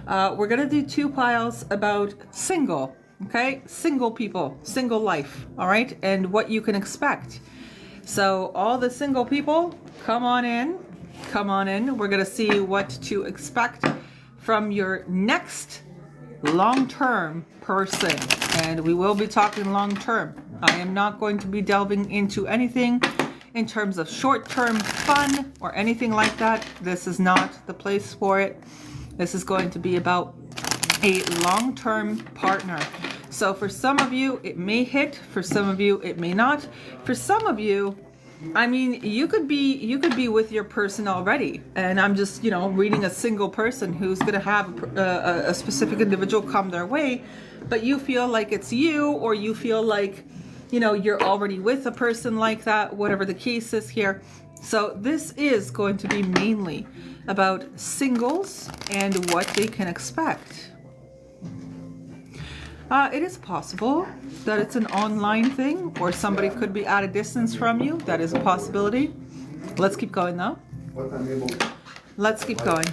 We're going to do 2 piles about single, okay? Single people, single life, all right? And what you can expect. So all the single people, come on in. Come on in. We're going to see what to expect from your next long-term person. And we will be talking long-term. I am not going to be delving into anything in terms of short-term fun or anything like that. This is not the place for it. This is going to be about a long-term partner. So for some of you, it may hit. For some of you, it may not. For some of you, I mean, you could be with your person already, and I'm just, you know, reading a single person who's going to have a specific individual come their way, but you feel like it's you, or you feel like, you know, you're already with a person like that, whatever the case is here. So this is going to be mainly about singles and what they can expect. It is possible that it's an online thing, or somebody could be at a distance from you. That is a possibility. Let's keep going though. Let's keep going.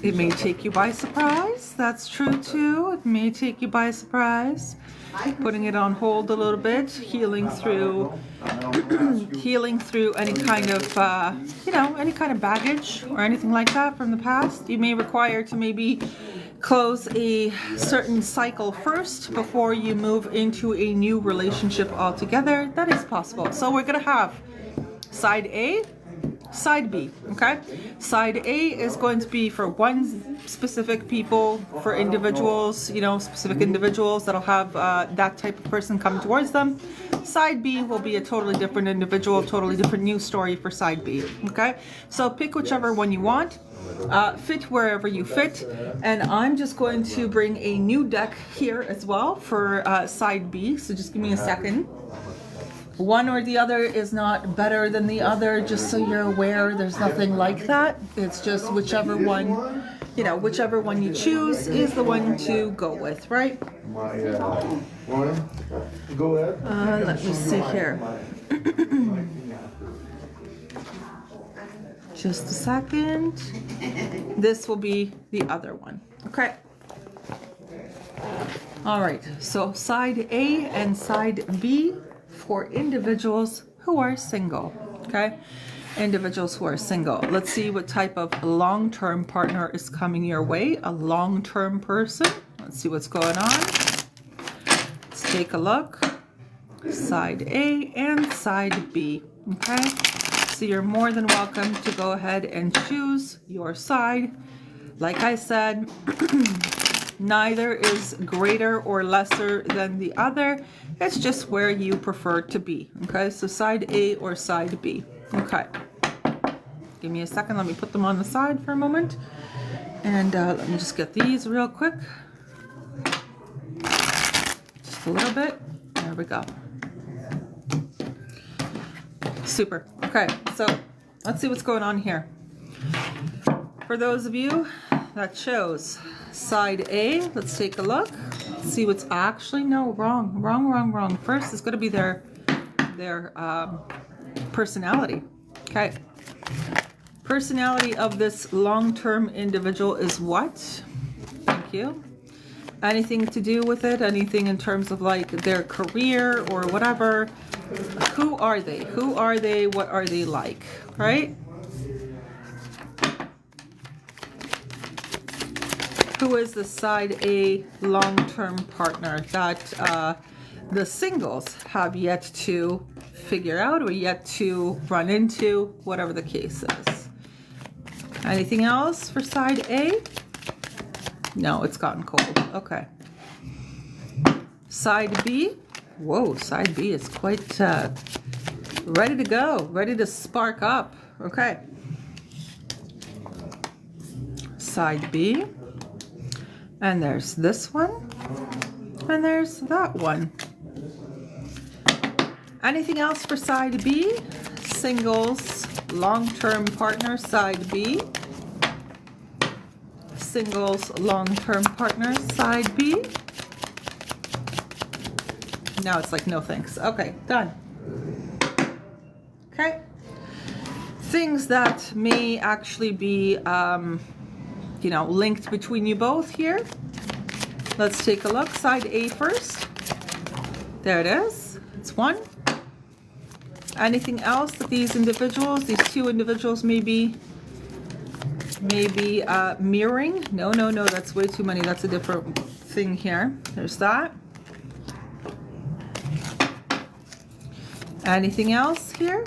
It may take you by surprise. That's true too. It may take you by surprise. Putting it on hold a little bit, healing through any kind of, you know, any kind of baggage or anything like that from the past. You may require to maybe close a certain cycle first before you move into a new relationship altogether. That is possible. So we're going to have side A, side B, okay? Side A is going to be for one specific people, for individuals, you know, specific individuals that'll have that type of person come towards them. Side B will be a totally different individual, totally different new story for side B, okay? So pick whichever one you want. Fit wherever you fit, and I'm just going to bring a new deck here as well for side B, so just give me a second. One or the other is not better than the other, just so you're aware. There's nothing like that. It's just whichever one, you know, whichever one you choose is the one to go with, right? Go ahead. Let me see here. Just a second. This will be the other one. Okay. All right. So side A and side B for individuals who are single. Okay. Individuals who are single. Let's see what type of long-term partner is coming your way. A long-term person. Let's see what's going on. Let's take a look. Side A and side B. Okay. So you're more than welcome to go ahead and choose your side. Like I said, neither is greater or lesser than the other. It's just where you prefer to be. Okay, so side A or side B. Okay. Give me a second. Let me put them on the side for a moment. And let me just get these real quick. Just a little bit. There we go. Super. Okay, so let's see what's going on here. For those of you that chose side A, let's take a look. See what's actually, no, wrong. First is going to be their personality. Okay. Personality of this long-term individual is what? Thank you. Anything to do with it? Anything in terms of like their career or whatever? Who are they? Who are they? What are they like? Right? Who is the side A long-term partner that the singles have yet to figure out or yet to run into, whatever the case is? Anything else for side A? No, it's gotten cold. Okay. Side B. Whoa, side B is quite ready to go, ready to spark up. Okay. Side B. And there's this one. And there's that one. Anything else for side B? Singles, long-term partner, side B. Singles, long-term partner, side B. Now it's like, no thanks. Okay, done. Okay. Things that may actually be you know, linked between you both here. Let's take a look. Side A first. There it is. It's one. Anything else that these individuals, these two individuals may be mirroring? No, that's way too many. That's a different thing here. There's that. Anything else here?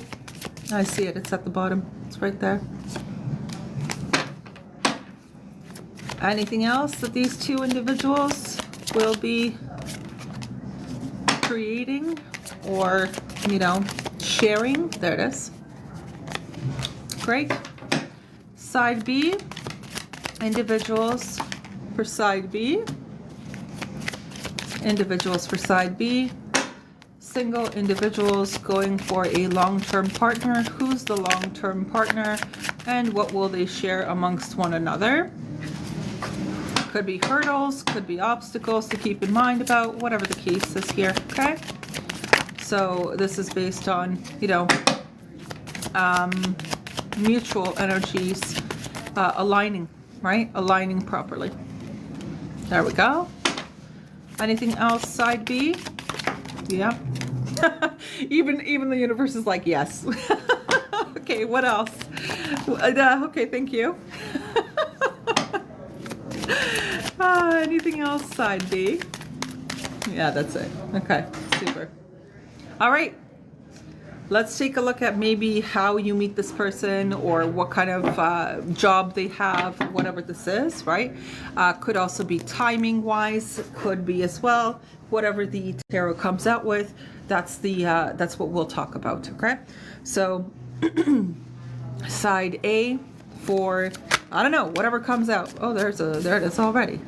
I see it. It's at the bottom. It's right there. Anything else that these two individuals will be creating or, you know, sharing? There it is. Great. Side B, individuals for side B. Individuals for side B. Single individuals going for a long-term partner. Who's the long-term partner and what will they share amongst one another? Could be hurdles, could be obstacles to keep in mind about, whatever the case is here, okay? So this is based on, you know, mutual energies aligning, right? Aligning properly. There we go. Anything else, side B? Yeah. even the universe is like, yes. Okay, what else? Okay, thank you. Anything else, side B? Yeah, that's it. Okay, super. All right. Let's take a look at maybe how you meet this person or what kind of job they have, whatever this is, right? Could also be timing wise, could be as well. Whatever the tarot comes out with, that's what we'll talk about, okay? So side A for, I don't know, whatever comes out. Oh, there it is already.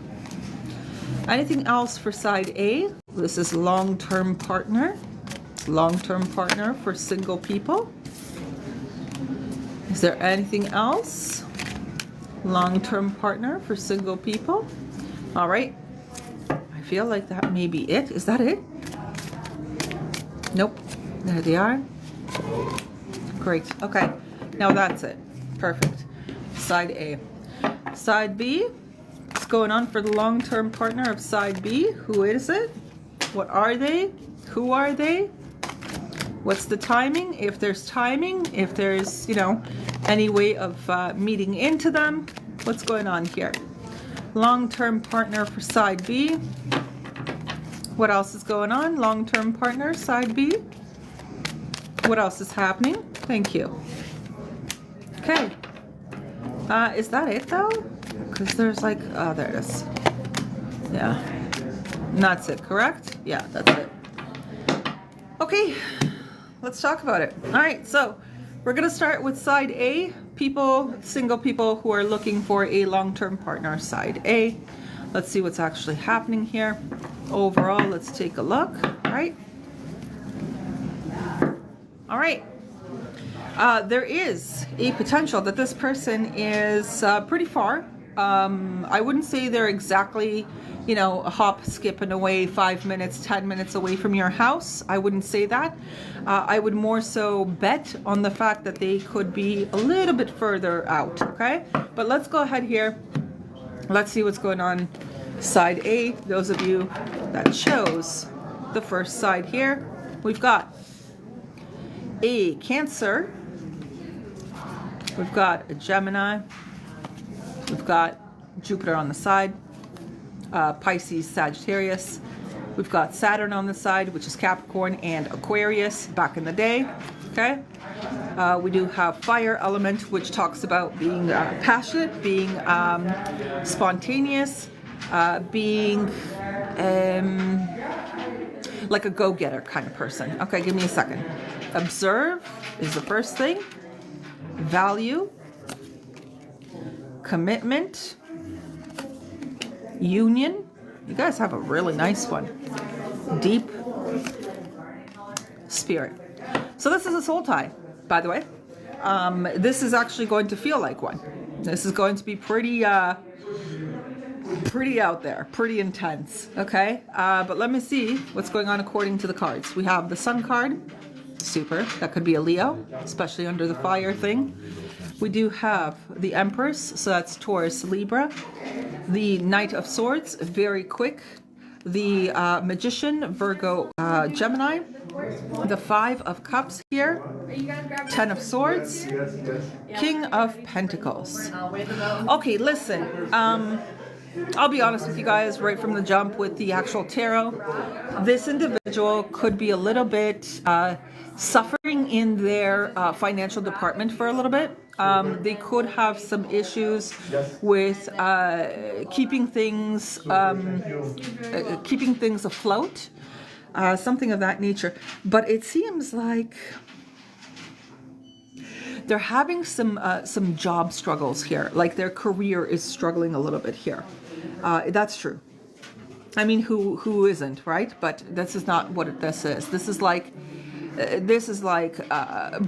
Anything else for side A? This is long-term partner. Long-term partner for single people. Is there anything else? Long-term partner for single people. All right. I feel like that may be it. Is that it? Nope. There they are. Great. Okay. Now that's it. Perfect. Side A. Side B. What's going on for the long-term partner of side B? Who is it? What are they? Who are they? What's the timing? If there's timing, if there's, you know, any way of meeting into them, what's going on here? Long-term partner for side B. What else is going on? Long-term partner, side B. What else is happening? Thank you. Okay. Is that it though? Because there's like, oh, there it is. Yeah. And that's it, correct? Yeah, that's it. Okay. Let's talk about it. All right, so we're going to start with side A, people, single people who are looking for a long-term partner, side A. Let's see what's actually happening here. Overall, let's take a look, all right? All right. There is a potential that this person is pretty far. I wouldn't say they're exactly, you know, a hop, skip, and away 5 minutes, 10 minutes away from your house. I wouldn't say that. I would more so bet on the fact that they could be a little bit further out, okay? But let's go ahead here. Let's see what's going on. Side A, those of you that chose the first side here, we've got a Cancer. We've got a Gemini. We've got Jupiter on the side. Pisces, Sagittarius. We've got Saturn on the side, which is Capricorn and Aquarius back in the day, okay? We do have fire element, which talks about being passionate, being spontaneous, being like a go-getter kind of person. Okay, give me a second. Observe is the first thing. Value. Commitment. Union. You guys have a really nice one. Deep. Spirit. So this is a soul tie, by the way. This is actually going to feel like one. This is going to be pretty out there, pretty intense, okay? But let me see what's going on according to the cards. We have the Sun card. Super. That could be a Leo, especially under the fire thing. We do have the Empress, so that's Taurus, Libra. The Knight of Swords, very quick. The Magician, Virgo, Gemini. The Five of Cups here. Ten of Swords. King of Pentacles. Okay, listen. I'll be honest with you guys right from the jump with the actual tarot. This individual could be a little bit suffering in their financial department for a little bit. They could have some issues with keeping things afloat, something of that nature. But it seems like they're having some job struggles here. Like their career is struggling a little bit here. That's true. I mean, who isn't, right? But this is not what this is. This is like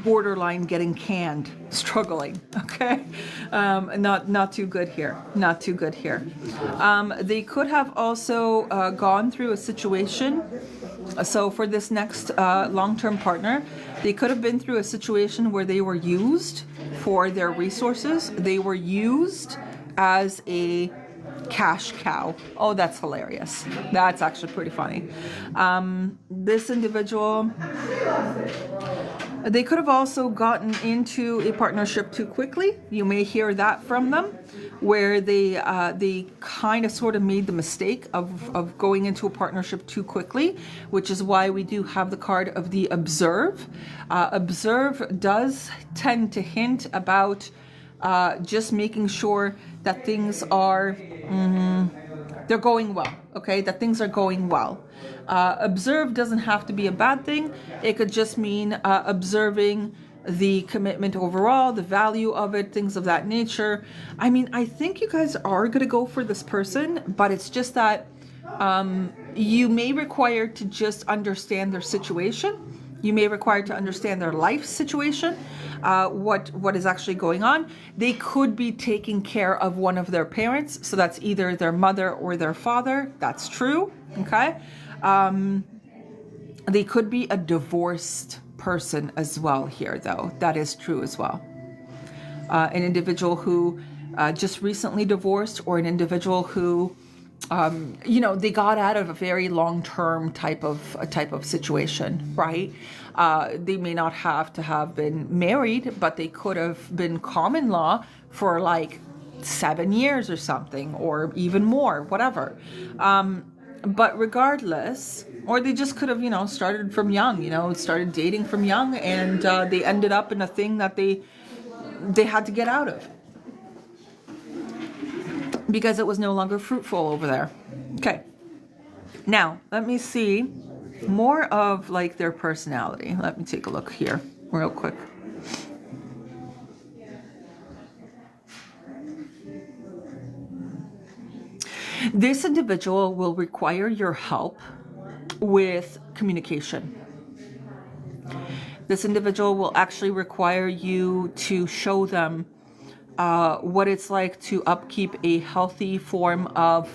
borderline getting canned, struggling. Okay, not too good here. Not too good here. They could have also gone through a situation. So for this next long-term partner, they could have been through a situation where they were used for their resources. They were used as a cash cow. Oh, that's hilarious. That's actually pretty funny. This individual, they could have also gotten into a partnership too quickly. You may hear that from them, where they kind of sort of made the mistake of going into a partnership too quickly, which is why we do have the card of the Observe. Observe does tend to hint about just making sure that things are they're going well, okay, that things are going well. Observe doesn't have to be a bad thing. It could just mean observing the commitment overall, the value of it, things of that nature. I mean, I think you guys are going to go for this person, but it's just that you may require to just understand their situation. You may require to understand their life situation, what is actually going on. They could be taking care of one of their parents, so that's either their mother or their father. That's true, okay? They could be a divorced person as well here, though. That is true as well. An individual who just recently divorced, or an individual who they got out of a very long-term type of situation, right? They may not have to have been married, but they could have been common law for like 7 years or something, or even more, whatever. But regardless, or they just could have, started from young, started dating from young, and they ended up in a thing that they had to get out of, because it was no longer fruitful over there. Okay. Now, let me see more of like their personality. Let me take a look here real quick. This individual will require your help with communication. This individual will actually require you to show them what it's like to upkeep a healthy form of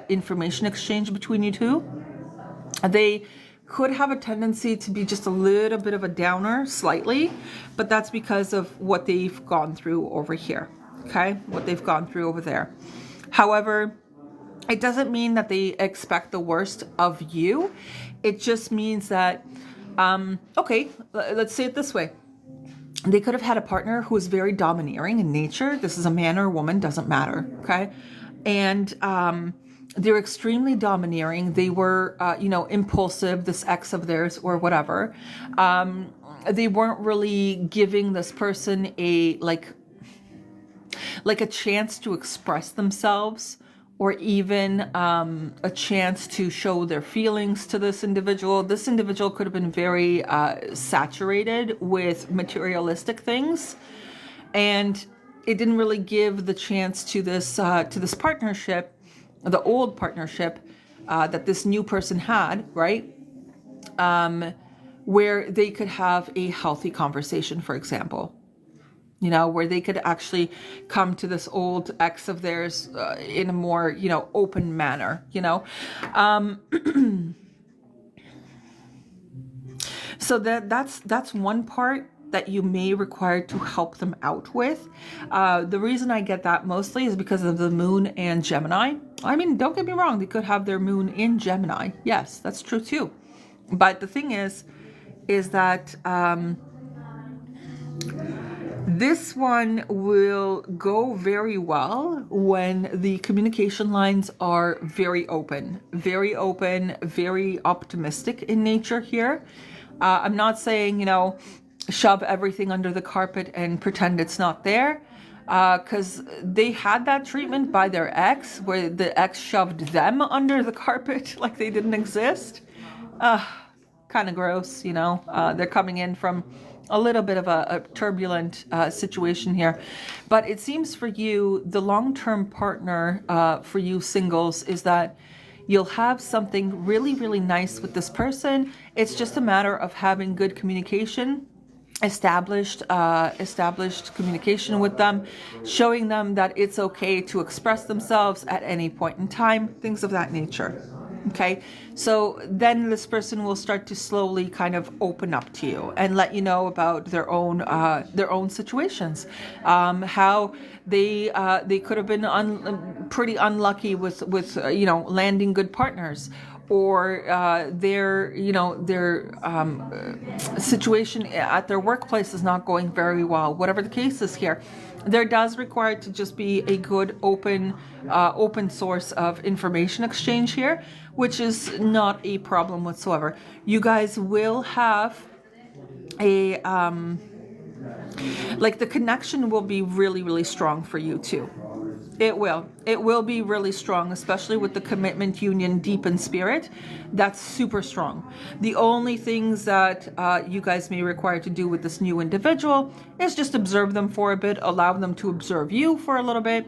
information exchange between you two. They could have a tendency to be just a little bit of a downer, slightly, but that's because of what they've gone through over here, okay? What they've gone through over there. However, it doesn't mean that they expect the worst of you. It just means that, okay, let's say it this way. They could have had a partner who is very domineering in nature. This is a man or a woman, doesn't matter, okay? And they're extremely domineering. They were, impulsive, this ex of theirs or whatever. They weren't really giving this person a chance to express themselves, or even a chance to show their feelings to this individual. This individual could have been very saturated with materialistic things, and it didn't really give the chance to this partnership, the old partnership that this new person had, right? Where they could have a healthy conversation, for example. Where they could actually come to this old ex of theirs in a more, open manner, So that's one part that you may require to help them out with. The reason I get that mostly is because of the moon and Gemini. I mean, don't get me wrong, they could have their moon in Gemini. Yes, that's true too. But the thing is that this one will go very well when the communication lines are very open, very optimistic in nature here. I'm not saying, you know, shove everything under the carpet and pretend it's not there, because they had that treatment by their ex, where the ex shoved them under the carpet like they didn't exist. Kind of gross, you know. They're coming in from a little bit of a turbulent situation here. But it seems for you, the long-term partner for you singles is that you'll have something really, really nice with this person. It's just a matter of having good communication, established communication with them, showing them that it's okay to express themselves at any point in time, things of that nature. Okay, so then this person will start to slowly kind of open up to you and let you know about their own situations, how they could have been pretty unlucky with you know, landing good partners, or their situation at their workplace is not going very well. Whatever the case is here, there does require to just be a good open source of information exchange here, which is not a problem whatsoever. You guys will have a like, the connection will be really, really strong for you too. It will be really strong, especially with the commitment union deep in spirit. That's super strong. The only things that you guys may require to do with this new individual is just observe them for a bit, allow them to observe you for a little bit,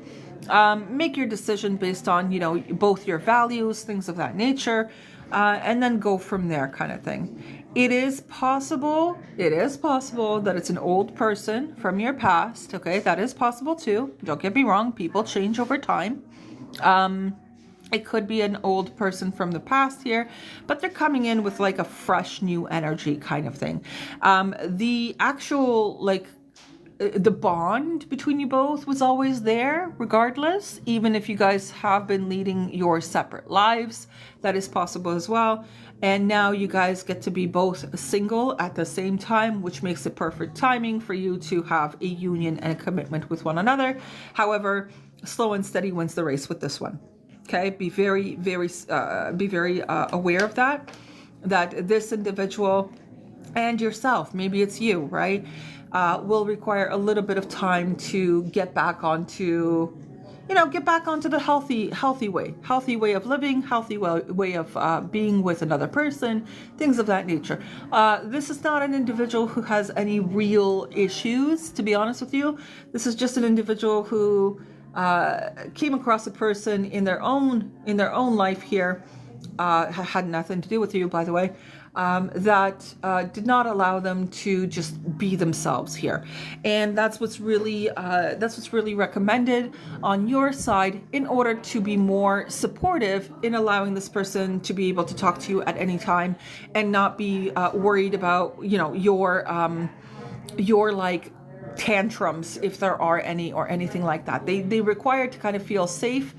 make your decision based on, you know, both your values, things of that nature, and then go from there, kind of thing. It is possible that it's an old person from your past. Okay, that is possible too. Don't get me wrong, people change over time. It could be an old person from the past here, but they're coming in with like a fresh new energy kind of thing. The actual, like, the bond between you both was always there regardless, even if you guys have been leading your separate lives. That is possible as well. And now you guys get to be both single at the same time, which makes it perfect timing for you to have a union and a commitment with one another. However, slow and steady wins the race with this one. Okay, be very aware of that this individual and yourself, maybe it's you, right, will require a little bit of time to get back onto, the healthy way of living, healthy way of being with another person, things of that nature. This is not an individual who has any real issues, to be honest with you. This is just an individual who came across a person in their own life here, had nothing to do with you, by the way, that did not allow them to just be themselves here. And that's what's really recommended on your side in order to be more supportive in allowing this person to be able to talk to you at any time and not be worried about, your like tantrums, if there are any, or anything like that. They require to kind of feel safe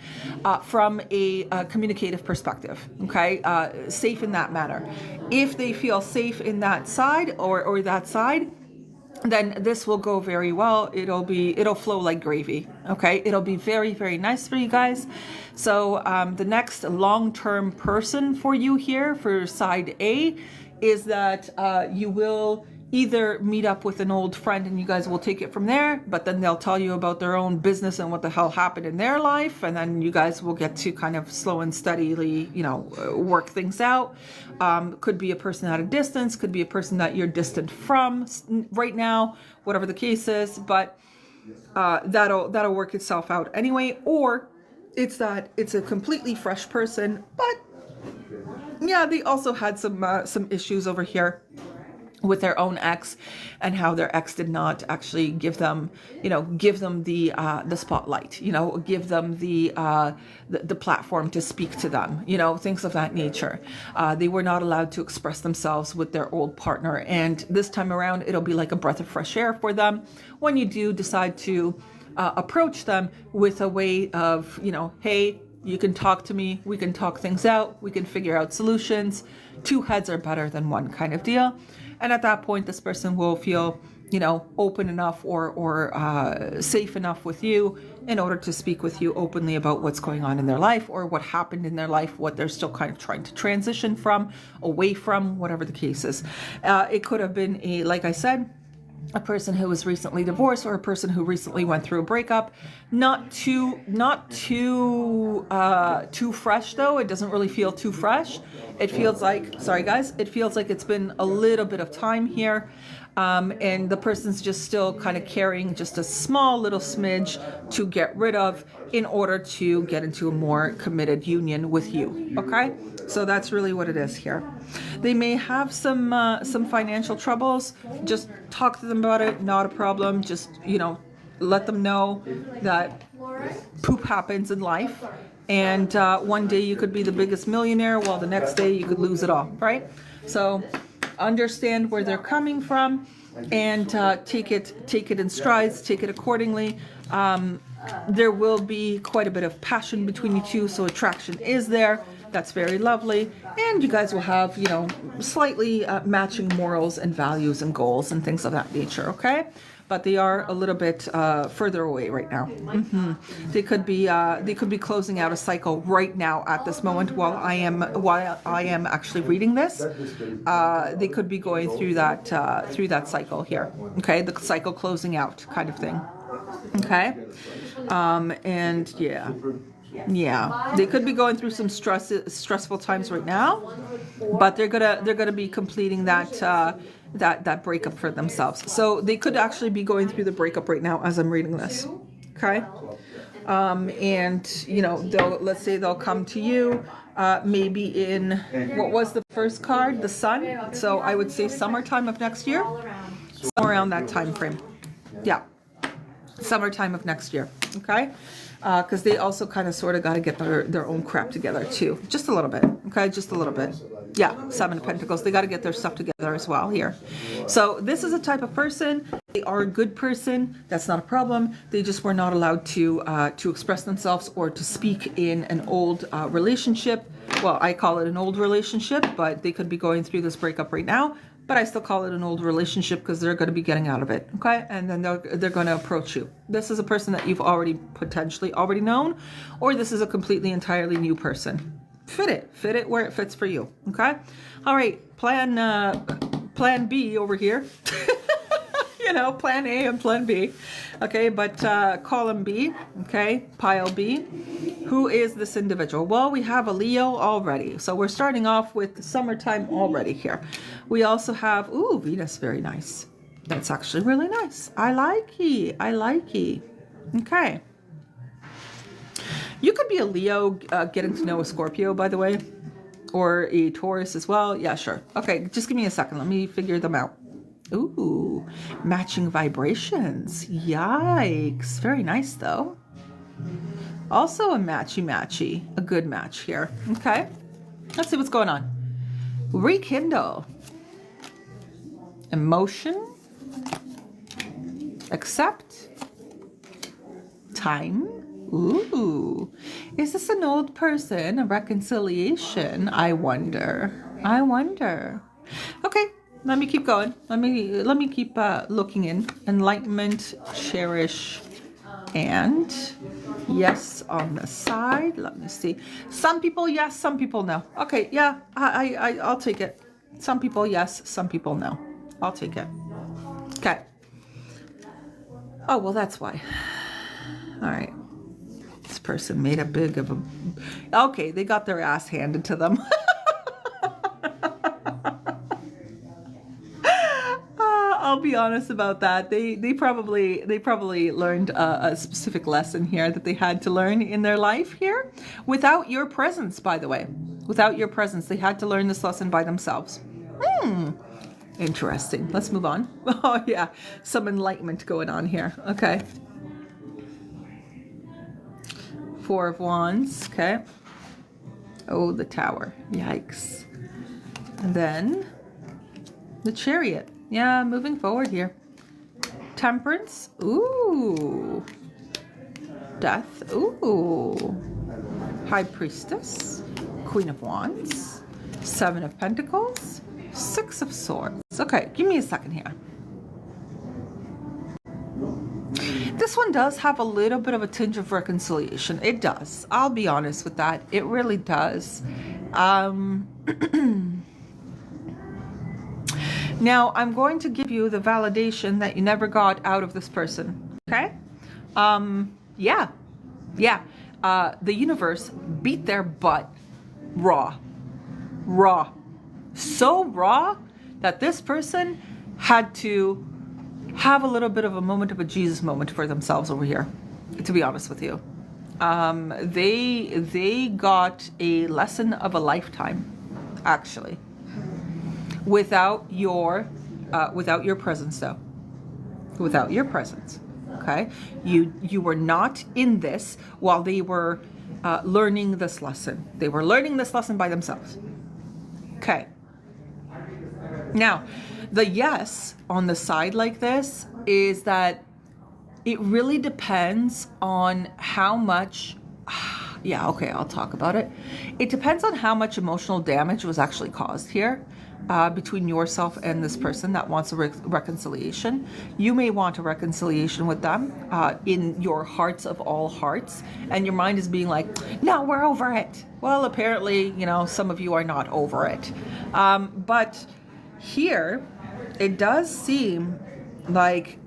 from a communicative perspective. Okay, safe in that manner. If they feel safe in that side or that side, then this will go very well. It'll flow like gravy. Okay, it'll be very, very nice for you guys. So the next long-term person for you here for side A is that you will either meet up with an old friend and you guys will take it from there, but then they'll tell you about their own business and what the hell happened in their life, and then you guys will get to kind of slow and steadily, work things out. Could be a person at a distance, could be a person that you're distant from right now, whatever the case is, but that'll work itself out anyway. Or it's a completely fresh person, but yeah, they also had some issues over here with their own ex, and how their ex did not actually give them the spotlight, give them the platform to speak to them, things of that nature. They were not allowed to express themselves with their old partner, and this time around it'll be like a breath of fresh air for them when you do decide to approach them with a way of, hey, you can talk to me, we can talk things out, we can figure out solutions. Two heads are better than one kind of deal. And at that point, this person will feel, open enough or safe enough with you in order to speak with you openly about what's going on in their life or what happened in their life, what they're still kind of trying to transition from, away from, whatever the case is. It could have been like I said, a person who was recently divorced or a person who recently went through a breakup. Not too fresh though. It doesn't really feel too fresh. It feels like, sorry guys, it feels like it's been a little bit of time here. And the person's just still kind of carrying just a small little smidge to get rid of in order to get into a more committed union with you. Okay, so that's really what it is here. They may have some financial troubles. Just talk to them about it. Not a problem. Just let them know that poop happens in life, and one day you could be the biggest millionaire, while the next day you could lose it all. Right? So understand where they're coming from, and take it in strides, take it accordingly. There will be quite a bit of passion between you two, so attraction is there. That's very lovely, and you guys will have slightly matching morals and values and goals and things of that nature. Okay, but they are a little bit further away right now. They could be closing out a cycle right now at this moment while I am actually reading this. They could be going through that cycle here. Okay, the cycle closing out kind of thing. Okay, and yeah, they could be going through some stressful times right now, but they're gonna be completing that breakup for themselves. So they could actually be going through the breakup right now as I'm reading this. Okay, and let's say they'll come to you maybe in, what was the first card, the sun. So I would say summertime of next year, somewhere around that time frame. Yeah, summertime of next year. Okay. Because they also kind of sort of got to get their own crap together too. Just a little bit. Okay, just a little bit. Yeah, Seven of Pentacles. They got to get their stuff together as well here. So this is a type of person. They are a good person. That's not a problem. They just were not allowed to express themselves or to speak in an old relationship. Well, I call it an old relationship, but they could be going through this breakup right now. But I still call it an old relationship because they're going to be getting out of it, okay? And then they're going to approach you. This is a person that you've potentially already known, or this is a completely entirely new person. Fit it where it fits for you, okay? All right, plan B over here. Plan A and plan B. Okay, but column B, okay, pile B. Who is this individual? Well, we have a Leo already. So we're starting off with the summertime already here. We also have, Venus, very nice. That's actually really nice. I like ye. Okay. You could be a Leo getting to know a Scorpio, by the way, or a Taurus as well. Yeah, sure. Okay, just give me a second. Let me figure them out. Ooh, matching vibrations. Yikes. Very nice, though. Also a matchy. A good match here. Okay. Let's see what's going on. Rekindle. Emotion. Accept. Time. Ooh. Is this an old person? A reconciliation? I wonder. Okay. Let me keep going. Let me keep looking in. Enlightenment, cherish, and yes on the side. Let me see. Some people yes, some people no. Okay, yeah, I'll take it. Some people yes, some people no. I'll take it. Okay. Oh, well, that's why. All right. This person made a big of a... Okay, they got their ass handed to them. I'll be honest about that. They probably learned a specific lesson here that they had to learn in their life here without your presence, by the way. Without your presence, they had to learn this lesson by themselves. Interesting. Let's move on. Oh yeah, some enlightenment going on here. Okay. Four of Wands. Okay. Oh, the Tower. Yikes. And then the Chariot. Yeah, moving forward here. Temperance. Ooh. Death. Ooh. High Priestess. Queen of Wands. Seven of Pentacles. Six of Swords. Okay, give me a second here. This one does have a little bit of a tinge of reconciliation. It does. I'll be honest with that. It really does. Now, I'm going to give you the validation that you never got out of this person. Okay? Yeah. The universe beat their butt raw. So raw that this person had to have a little bit of a moment of a Jesus moment for themselves over here, to be honest with you. They got a lesson of a lifetime, actually, without your presence, though. Without your presence, okay? You were not in this while they were learning this lesson. They were learning this lesson by themselves. Okay. Now, the yes on the side like this is that it really depends on how much, yeah, okay, I'll talk about it. It depends on how much emotional damage was actually caused here between yourself and this person that wants a reconciliation. You may want a reconciliation with them in your hearts of all hearts, and your mind is being like, no, we're over it. Well, apparently, you know, some of you are not over it. But here, it does seem like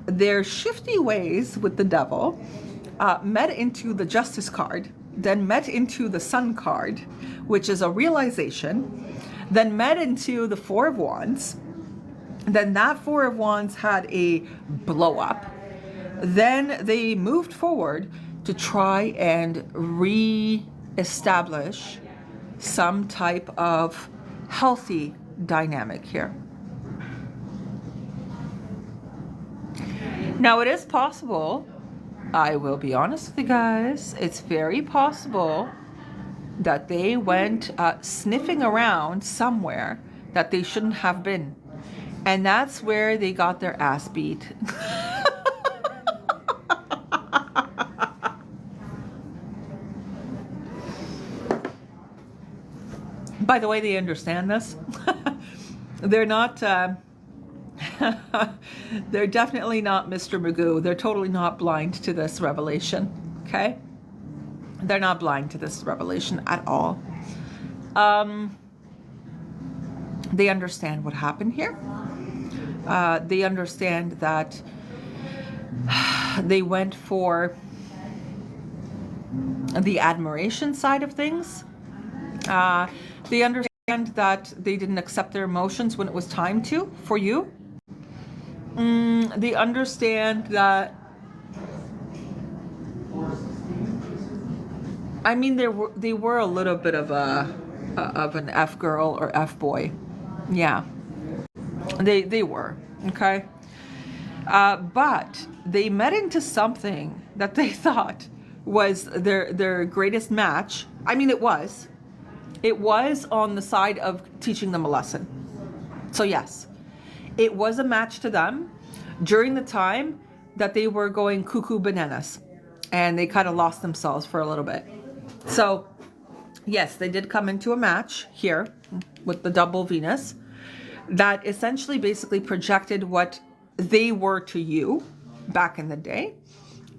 their shifty ways with the devil met into the Justice card, then met into the Sun card, which is a realization, then met into the Four of Wands. Then that Four of Wands had a blow up. Then they moved forward to try and re-establish some type of healthy dynamic here. Now, it is possible, I will be honest with you guys, it's very possible that they went sniffing around somewhere that they shouldn't have been. And that's where they got their ass beat. By the way, they understand this. They're not, they're definitely not Mr. Magoo. They're totally not blind to this revelation, okay? They're not blind to this revelation at all. They understand what happened here. They understand that they went for the admiration side of things. They understand that they didn't accept their emotions when it was time to, for you. They understand that, I mean, they were a little bit of an F girl or F boy. Yeah, they were, okay? But they met into something that they thought was their greatest match. I mean, it was on the side of teaching them a lesson. So yes, it was a match to them during the time that they were going cuckoo bananas, and they kind of lost themselves for a little bit. So yes, they did come into a match here with the double Venus that essentially basically projected what they were to you back in the day.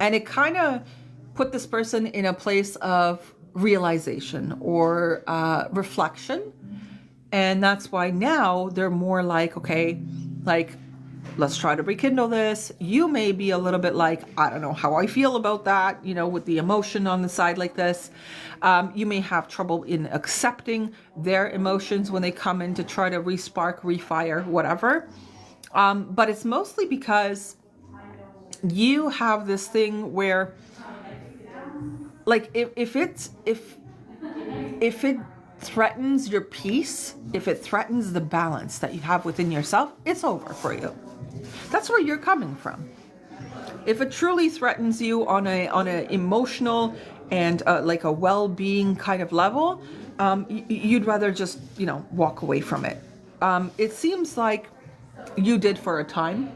And it kind of put this person in a place of realization or reflection. And that's why now they're more like, okay, like, let's try to rekindle this. You may be a little bit like, I don't know how I feel about that, you know, with the emotion on the side like this. You may have trouble in accepting their emotions when they come in to try to respark, refire, whatever. But it's mostly because you have this thing where, like, if it threatens your peace, if it threatens the balance that you have within yourself, it's over for you. That's where you're coming from. If it truly threatens you on a emotional and like a well-being kind of level, you'd rather just, walk away from it. It seems like you did for a time.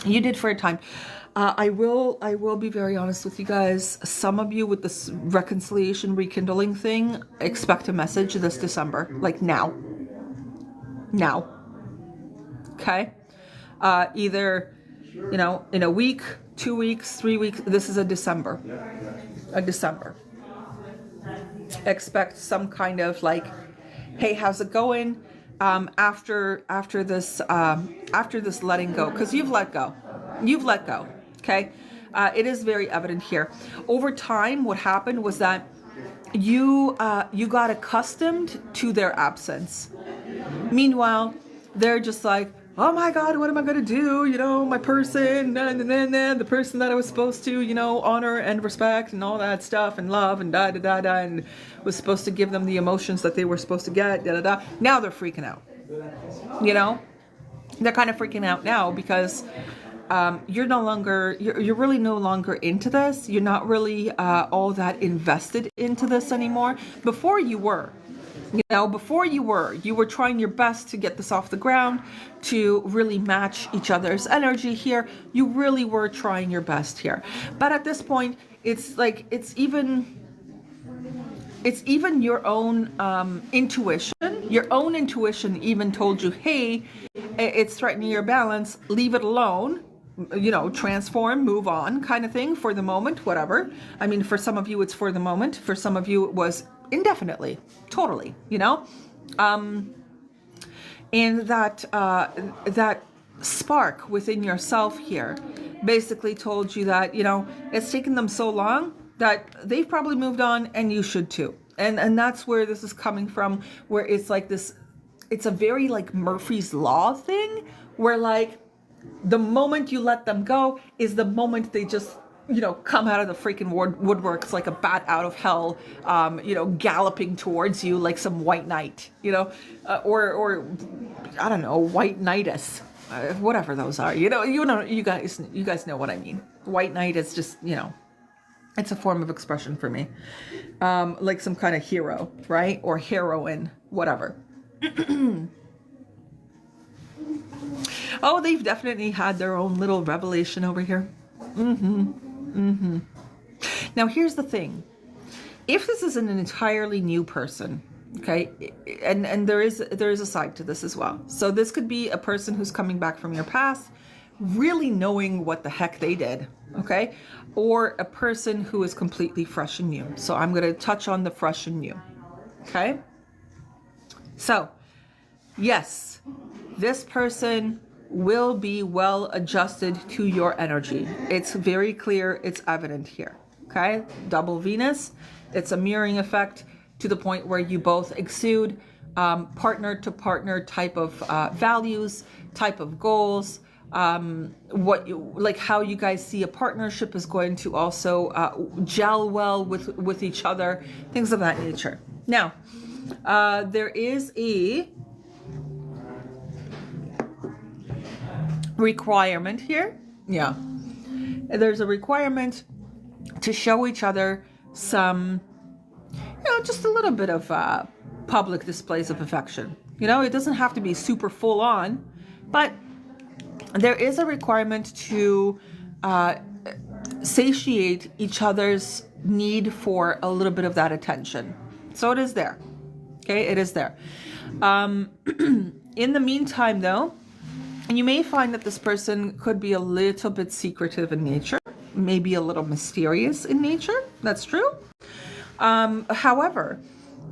You did for a time. I will be very honest with you guys. Some of you with this reconciliation rekindling thing, expect a message this December, like now. Now. Okay? Either, in a week, 2 weeks, 3 weeks. This is a December. Expect some kind of like, hey, how's it going? After this letting go, because you've let go. Okay. It is very evident here. Over time, what happened was that you got accustomed to their absence. Meanwhile, they're just like, oh my God, what am I going to do? My person, the person that I was supposed to, honor and respect and all that stuff and love and and was supposed to give them the emotions that they were supposed to get, Now they're freaking out. They're kind of freaking out now because you're really no longer into this. You're not really all that invested into this anymore. Before you were. You were trying your best to get this off the ground, to really match each other's energy here. You really were trying your best here. But at this point, it's like, it's even your own intuition. Your own intuition even told you, hey, it's threatening your balance. Leave it alone. Transform, move on kind of thing for the moment, whatever. I mean, for some of you, it's for the moment. For some of you, it was indefinitely, totally, and that spark within yourself here basically told you that, it's taken them so long that they've probably moved on and you should too. And that's where this is coming from, where it's like this, it's a very like Murphy's Law thing, where like the moment you let them go is the moment they just, come out of the freaking woodworks like a bat out of hell, galloping towards you like some white knight, or I don't know, white knightus, whatever those are, you guys know what I mean. White knight is just, it's a form of expression for me, like some kind of hero, right? Or heroine, whatever. Oh, they've definitely had their own little revelation over here. Now, here's the thing. If this is an entirely new person, okay, and there is a side to this as well. So this could be a person who's coming back from your past, really knowing what the heck they did, okay? Or a person who is completely fresh and new. So I'm going to touch on the fresh and new, okay? So, yes, this person will be well adjusted to your energy. It's very clear, it's evident here, okay? Double Venus, it's a mirroring effect to the point where you both exude partner to partner type of values, type of goals, how you guys see a partnership is going to also gel well with each other, things of that nature. Now, there is a requirement here. Yeah. There's a requirement to show each other some, just a little bit of public displays of affection. It doesn't have to be super full on, but there is a requirement to satiate each other's need for a little bit of that attention. So it is there. Okay, it is there. In the meantime, though, you may find that this person could be a little bit secretive in nature, maybe a little mysterious in nature. That's true. However,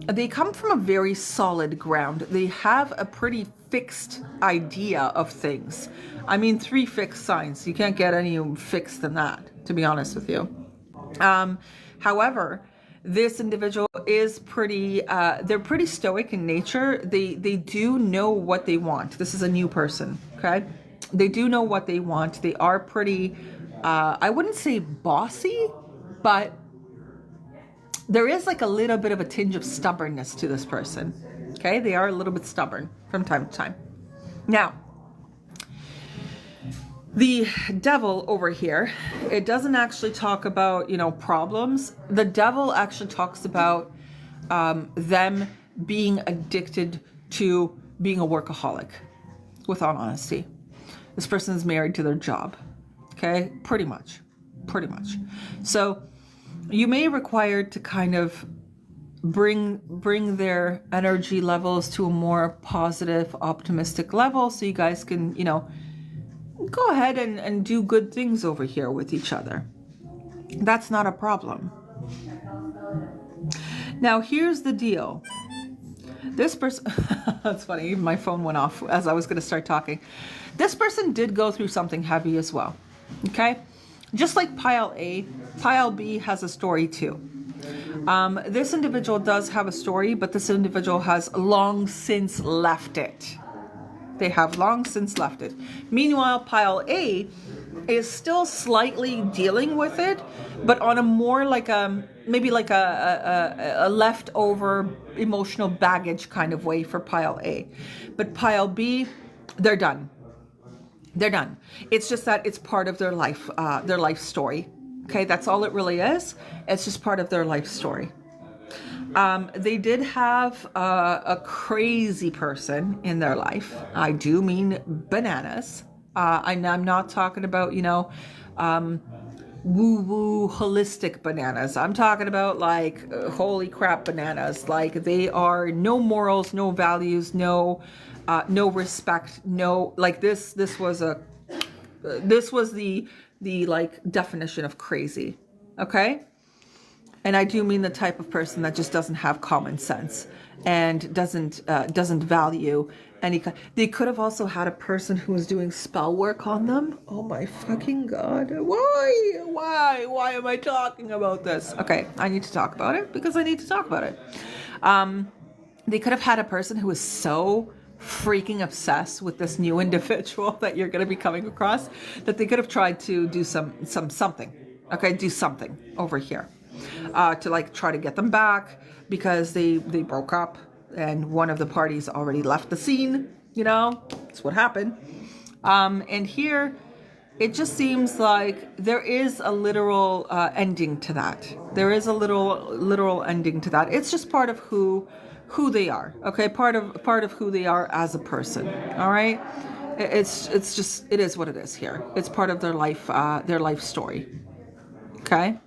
they come from a very solid ground. They have a pretty fixed idea of things. I mean, 3 fixed signs. You can't get any fixed than that, to be honest with you. However, this individual is they're pretty stoic in nature. They do know what they want. This is a new person, okay? They do know what they want. They are pretty, I wouldn't say bossy, but there is like a little bit of a tinge of stubbornness to this person. Okay, they are a little bit stubborn from time to time. Now, the devil over here, it doesn't actually talk about, you know, problems. The devil actually talks about them being addicted to being a workaholic, with all honesty. This person is married to their job. Okay, pretty much. So you may require to kind of bring their energy levels to a more positive, optimistic level, so you guys can, you know, go ahead and do good things over here with each other. That's not a problem. Now, here's the deal. This person, that's funny, my phone went off as I was going to start talking. This person did go through something heavy as well. Okay? Just like pile A, pile B has a story too. This individual does have a story, but this individual has long since left it. They have long since left it. Meanwhile, pile A is still slightly dealing with it, but on a more like maybe like a leftover emotional baggage kind of way for pile A. But pile B, they're done. They're done. It's just that it's part of their life story. Okay, that's all it really is. It's just part of their life story. They did have a crazy person in their life. I do mean bananas. I'm not talking about, you know, woo-woo holistic bananas. I'm talking about like holy crap bananas. Like they are no morals, no values, no respect, no, like this was the like definition of crazy. Okay? And I do mean the type of person that just doesn't have common sense and doesn't value any. They could have also had a person who was doing spell work on them. Oh my fucking God. Why am I talking about this? Okay, I need to talk about it because I need to talk about it. They could have had a person who was so freaking obsessed with this new individual that you're going to be coming across that they could have tried to do something. Okay, do something over here. To like try to get them back because they broke up and one of the parties already left the scene, you know, that's what happened. And here it just seems like there is a literal ending to that. There is a literal ending to that. It's just part of who they are. Okay, part of who they are as a person. All right, it's just, it is what it is here. It's part of their life story. Okay.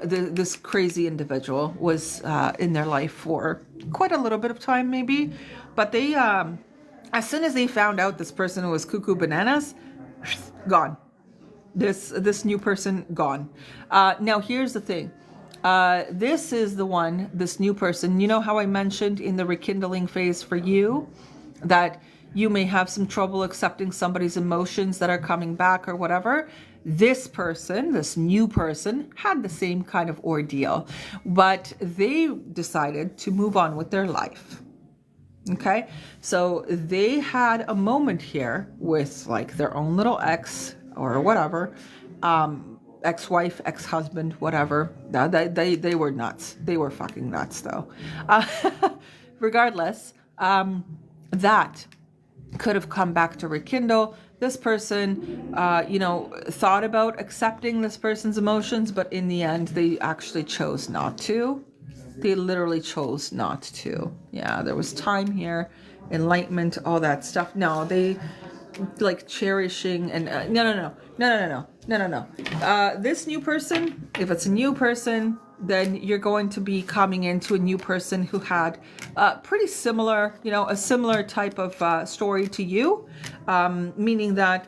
This crazy individual was in their life for quite a little bit of time, maybe, but they, as soon as they found out this person was cuckoo bananas, gone. This new person gone. Now here's the thing. This is the one, this new person. You know how I mentioned in the rekindling phase for you that you may have some trouble accepting somebody's emotions that are coming back or whatever. This person, this new person, had the same kind of ordeal, but they decided to move on with their life. Okay, so they had a moment here with like their own little ex or whatever, ex-wife, ex-husband, whatever. They were nuts. They were fucking nuts though. Regardless, that could have come back to rekindle. This person, you know, thought about accepting this person's emotions, but in the end, they actually chose not to. They literally chose not to. Yeah, there was time here, enlightenment, all that stuff. No, they like cherishing and no. This new person, if it's a new person, then you're going to be coming into a new person who had pretty similar, you know, a similar type of story to you, meaning that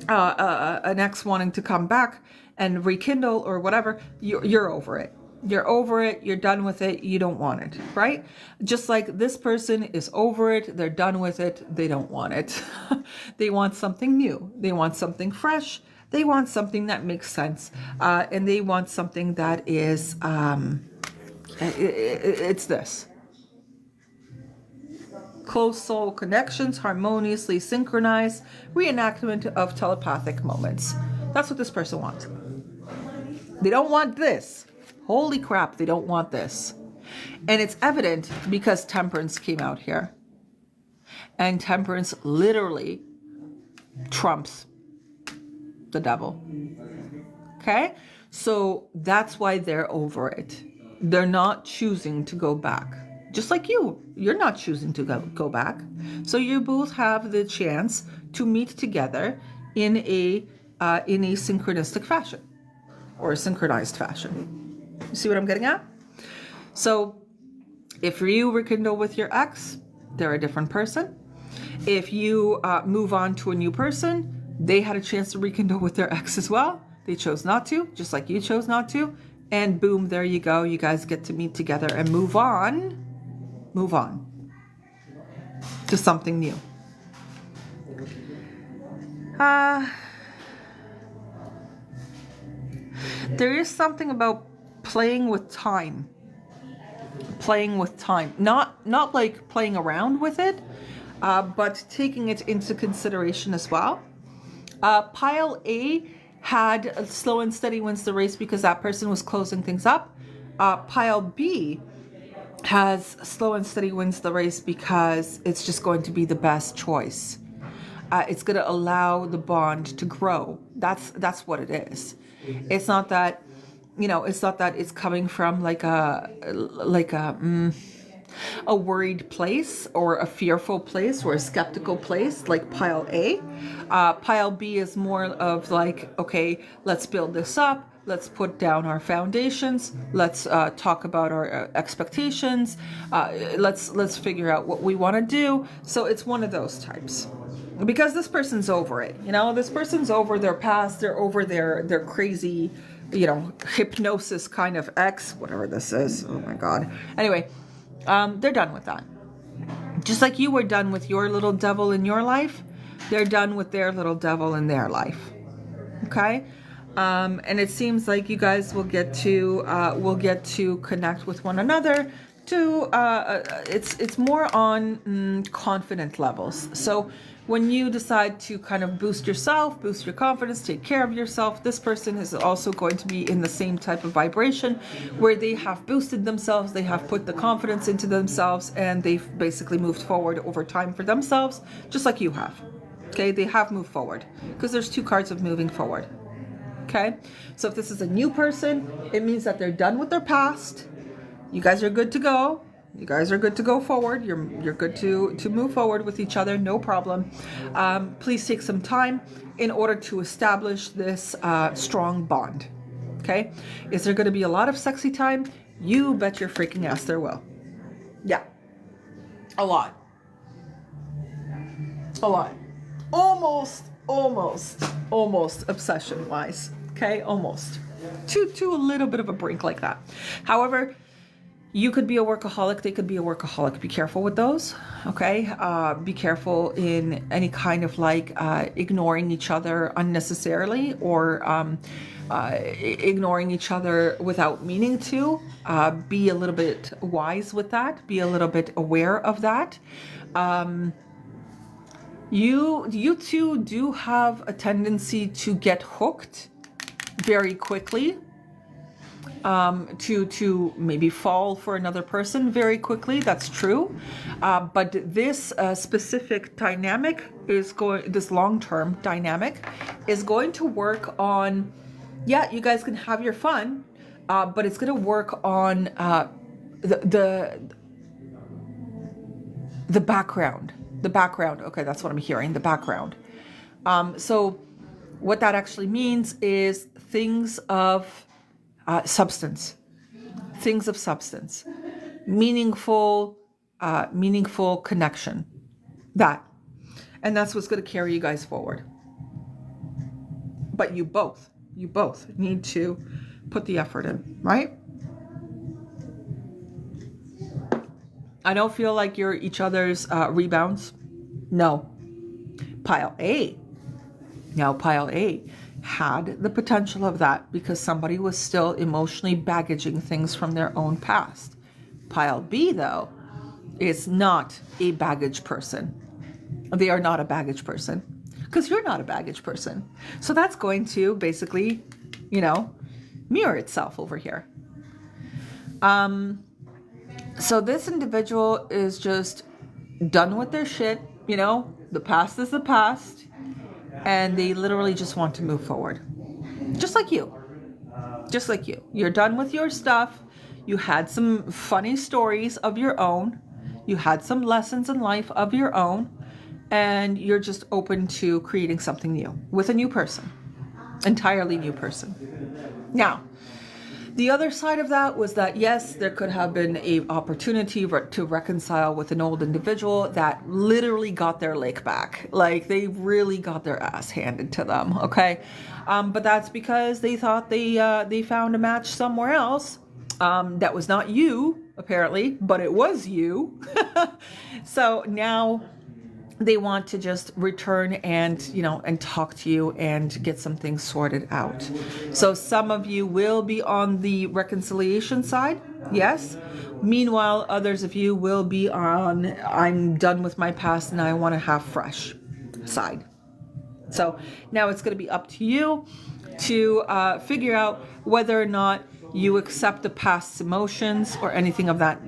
an ex wanting to come back and rekindle or whatever, you're over it. You're over it. You're done with it. You don't want it, right? Just like this person is over it. They're done with it. They don't want it. They want something new. They want something fresh. They want something that makes sense. And they want something that is, it's this. Close soul connections, harmoniously synchronized, reenactment of telepathic moments. That's what this person wants. They don't want this. Holy crap, they don't want this. And it's evident because Temperance came out here. And Temperance literally trumps the devil. Okay? So that's why they're over it. They're not choosing to go back. Just like you. You're not choosing to go back. So you both have the chance to meet together in a synchronistic fashion. Or a synchronized fashion. You see what I'm getting at? So if you rekindle with your ex, they're a different person. If you move on to a new person, they had a chance to rekindle with their ex as well. They chose not to, just like you chose not to. And boom, there you go. You guys get to meet together and move on to something new. There is something about playing with time. Not like playing around with it, but taking it into consideration as well. Pile A had slow and steady wins the race because that person was closing things up. Pile B has slow and steady wins the race because it's just going to be the best choice. It's going to allow the bond to grow. That's what it is. It's not that, it's coming from like a worried place or a fearful place or a skeptical place like pile A. Pile B is more of like, okay, let's build this up. Let's put down our foundations. Let's talk about our expectations. Let's figure out what we want to do. So it's one of those types. Because this person's over it. This person's over their past. They're over their crazy, hypnosis kind of ex, whatever this is. Oh my God. Anyway, they're done with that. Just like you were done with your little devil in your life, they're done with their little devil in their life. Okay? And it seems like you guys will get to connect with one another. It's more on confident levels. So when you decide to kind of boost yourself, boost your confidence, take care of yourself, this person is also going to be in the same type of vibration where they have boosted themselves, they have put the confidence into themselves, and they've basically moved forward over time for themselves, just like you have. Okay, they have moved forward because there's two cards of moving forward. Okay, so if this is a new person, it means that they're done with their past. You guys are good to go. You guys are good to go forward. You're good to move forward with each other, no problem. Please take some time in order to establish this strong bond. Okay? Is there going to be a lot of sexy time? You bet your freaking ass there will. Yeah. A lot. A lot. Almost obsession-wise. Okay? Almost. To a little bit of a brink like that. However, you could be a workaholic. They could be a workaholic. Be careful with those, okay? Be careful in any kind of like ignoring each other unnecessarily or ignoring each other without meaning to. Be a little bit wise with that. Be a little bit aware of that. You two do have a tendency to get hooked very quickly. To maybe fall for another person very quickly. That's true. But this specific dynamic this long-term dynamic is going to work on, yeah, you guys can have your fun, but it's going to work on the background. The background. Okay, that's what I'm hearing. The background. So what that actually means is things of substance, meaningful connection, and that's what's going to carry you guys forward. But you both need to put the effort in, right? I don't feel like you're each other's rebounds. No. Pile A. Now, Pile A had the potential of that because somebody was still emotionally baggaging things from their own past. Pile B, though, is not a baggage person. They are not a baggage person because you're not a baggage person. So that's going to basically, mirror itself over here. So this individual is just done with their shit, you know, the past is the past, and they literally just want to move forward. Just like you. Just like you. You're done with your stuff. You had some funny stories of your own. You had some lessons in life of your own, and you're just open to creating something new with a new person. Entirely new person. Now, the other side of that was that, yes, there could have been an opportunity to reconcile with an old individual that literally got their lick back. Like, they really got their ass handed to them, okay? But that's because they thought they found a match somewhere else that was not you, apparently, but it was you. So now they want to just return and, you know, and talk to you and get some things sorted out. So some of you will be on the reconciliation side, yes. Meanwhile, others of you will be on, I'm done with my past and I want to have fresh side. So now it's going to be up to you to figure out whether or not you accept the past emotions or anything of that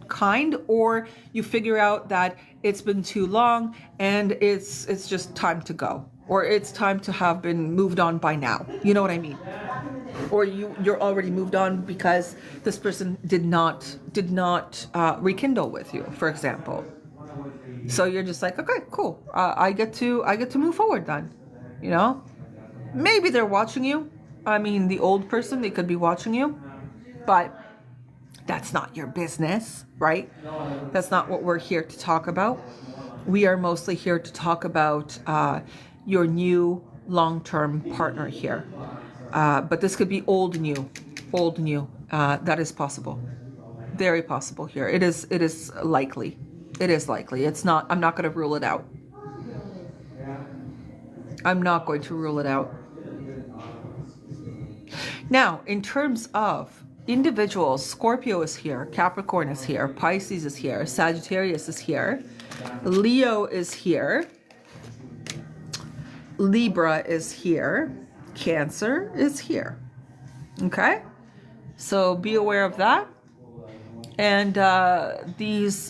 kind, or you figure out that it's been too long and it's just time to go, or it's time to have been moved on by now. You know what I mean? Or you're already moved on because this person did not rekindle with you, for example. So you're just like, okay, cool. I get to move forward then. You know, maybe they're watching you. I mean, the old person, they could be watching you, but that's not your business, right? That's not what we're here to talk about. We are mostly here to talk about your new long-term partner here. But this could be old new. That is possible. Very possible here. It is likely. It is likely. It's not, I'm not going to rule it out. I'm not going to rule it out. Now, in terms of individuals, Scorpio is here, Capricorn is here, Pisces is here, Sagittarius is here, Leo is here, Libra is here, Cancer is here. Okay? So be aware of that. And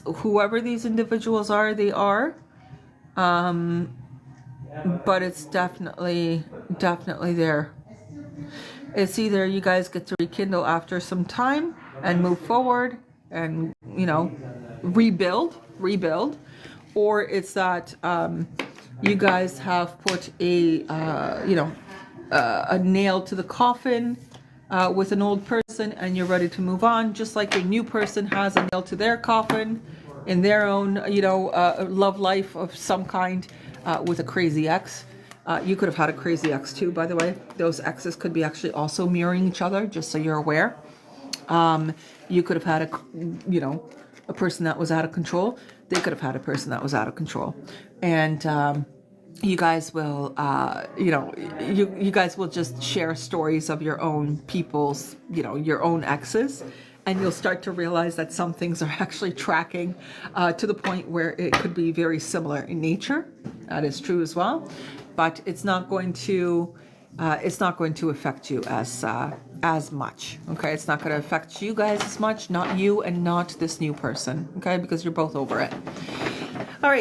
whoever these individuals are, they are. But it's definitely there. It's either you guys get to rekindle after some time and move forward and, you know, rebuild, or it's that you guys have put a nail to the coffin with an old person and you're ready to move on, just like your new person has a nail to their coffin in their own, love life of some kind with a crazy ex. You could have had a crazy ex too, by the way. Those exes could be actually also mirroring each other, just so you're aware. You could have had a person that was out of control. They could have had a person that was out of control. And you guys will, you guys will just share stories of your own people's, your own exes. And you'll start to realize that some things are actually tracking to the point where it could be very similar in nature. That is true as well. But it's not going to affect you as much. Okay, it's not going to affect you guys as much. Not you and not this new person. Okay, because you're both over it. All right.